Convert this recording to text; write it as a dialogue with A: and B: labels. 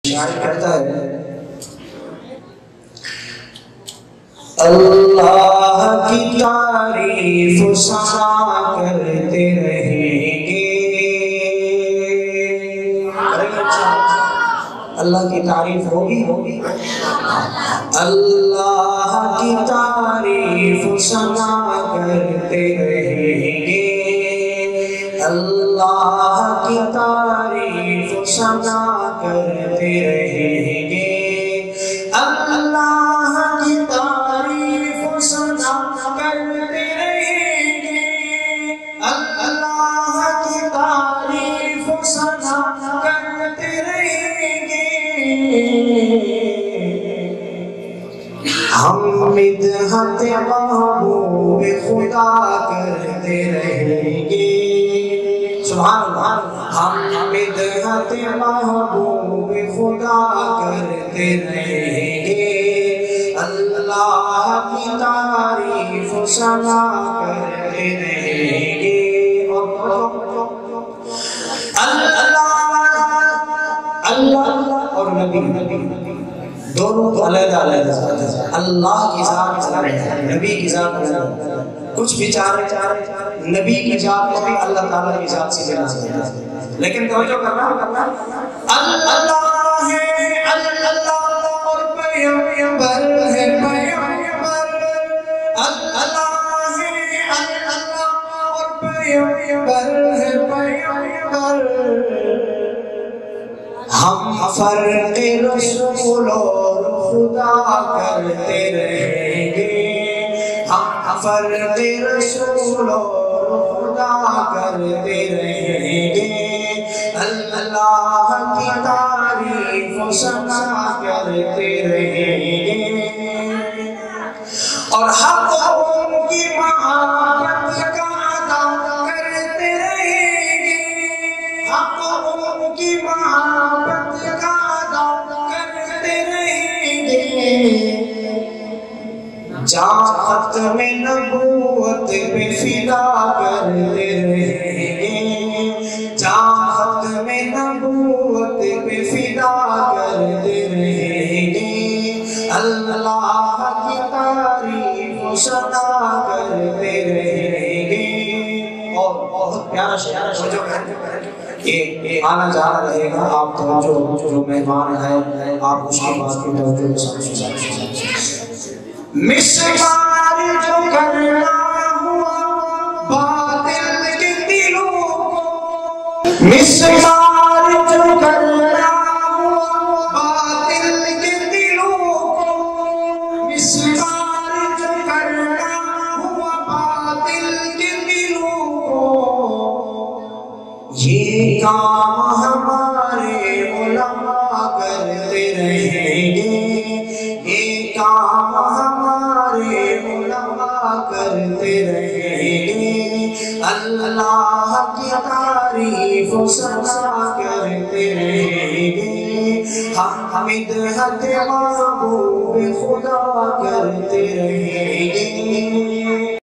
A: شاعر کہتا ہے اللہ کی تعریف سنا کرتے رہیں گے. اللہ کی تعریف ہوگی اللہ کی تعریف سنا کرتے رہیں گے. اللہ کی تعریف سنا کرتے رہیں گے. اللہ کی تعریف سنا کرتے رہیں گے. اللہ کی تعریف سنا کرتے رہیں گے. ہم مدحت محبوب خدا کرتے رہیں گے. سبحان اللہ. ہم مدحت محبوب خدا کرتے رہیں گے. اللہ کی تعریف سنا کرتے رہیں گے. اللہ اور نبی دونوں تو علیحدہ علیحدہ. اللہ کی ذات نبی کی ذات کچھ بھی چاہے نبی کی ذات کو بھی اللہ تعالیٰ کی ذات سے ملا سکتا ہے. لیکن توجہ کرنا اللہ ہے اللہ اور پیغمبر ہے پیغمبر. اللہ ہے اللہ اور پیغمبر ہے پیغمبر. ہم فرق رسول اور خدا کرتے رہیں گے. ہم فرق رسول اور خدا کرتے رہیں گے. اللہ کی تعریف سنا کرتے رہیں گے. اور حق کی محبت کا ادا کرتے رہیں گے. حق کی محبت کا ادا کرتے رہیں گے. جہاں ختم نبوت پہ فدا کرتے رہیں گے. جہاں ختم نبوت پہ فدا کرتے رہیں گے. اللہ کی تعریف سنا کرتے رہیں گے. اور بہت پیارا شعر کہ آنا جانا رہے گا. آپ جو مہمان ہیں آپ اس کی بات کی توجہ سمجھیں. مسمار جو کرنا ہوا باطل کے دلوں کو. مسمار جو کرنا ہوا باطل کے دلوں کو. مسمار جو کرنا ہوا باطل کے دلوں کو. یہ کام ہمارے علماء کرتے رہیں گے. یہ کام ہمارے علماء کرتے رہیں گے. اللہ کی تعریف سنا کرتے رہیں گے. ہم مدحت محبوب خدا کرتے رہیں گے.